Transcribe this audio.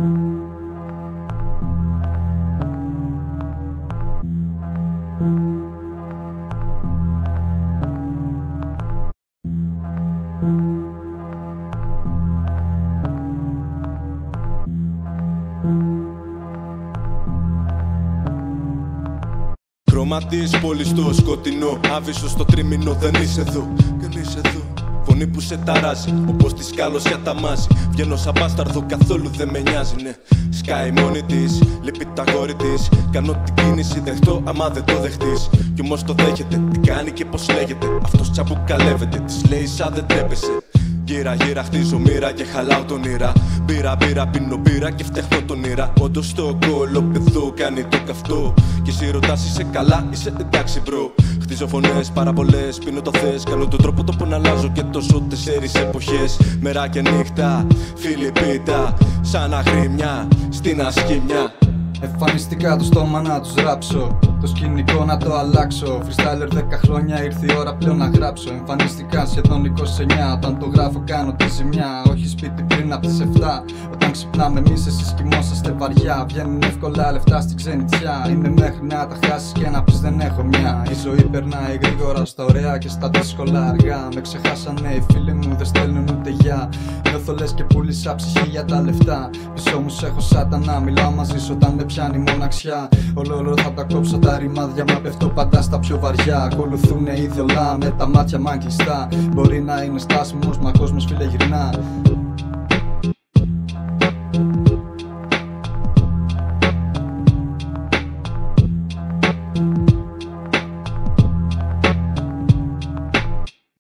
Χρώμα της πόλης στο σκοτεινό, άβυσσο στο τρίμηνο, δεν είσαι εδώ, δεν είσαι εδώ. Φωνή που σε ταράζει, όπως τη σκάλωσια τα μάζει. Βγαίνω σαν μπάσταρδο, καθόλου δεν με νοιάζει, ναι. Σκάει μόνη της, λείπει τα γόρι της. Κάνω την κίνηση, δεχτώ άμα δεν το δεχτείς. Κι όμως το δέχεται, τι κάνει και πως λέγεται. Αυτός τσαμπουκαλεύεται, της λέει σαν δεν τρέπεσαι. Γύρα γύρα χτίζω μοίρα και χαλάω τον ήρα. Μπύρα μπύρα πίνω μπύρα και φτιάχνω τον ήρα. Όντως το κολοπεδό κάνει το καυτό. Και εσύ ρωτάς είσαι καλά, είσαι εντάξει μπρο. Χτίζω φωνές πάρα πολλές, πίνω το θες. Κάνω τον τρόπο το που να αλλάζω και τόσο 4 εποχές. Μέρα και νύχτα, Φιλιππίτα, σαν αγρίμια στην ασκήμια. Εμφανιστικά το στόμα να τους ράψω, το σκηνικό να το αλλάξω. Freestyler 10 χρόνια, ήρθε η ώρα πλέον να γράψω. Εμφανιστικά σχεδόν 29, όταν το γράφω κάνω τη ζημιά. Όχι σπίτι πριν από τις 7, όταν ξυπνάμε εμείς εσείς κοιμόσαστε βαριά. Βγαίνουν εύκολα λεφτά στην ξενιτιά, είναι μέχρι να τα χάσεις και να πεις δεν έχω μια. Η ζωή περνάει γρήγορα στα ωραία και στα δύσκολα αργά. Με ξεχάσανε οι φίλοι μου, δεν στέλνουν ούτε γεια. Νιώθω λες και πούλησα ψυχή για τα λεφτά. Πίσω μου έχω σάτανα, μιλάω μαζί σου όταν με πιάνει μοναξιά. Όλο θα τα κόψω τα ρημάδια, μα πέφτω πάντα στα πιο βαριά. Ακολουθούνε είδωλα με τα μάτια μ' κλειστά. Μπορεί να είναι στάσιμος, μα κόσμος φίλε γυρνά.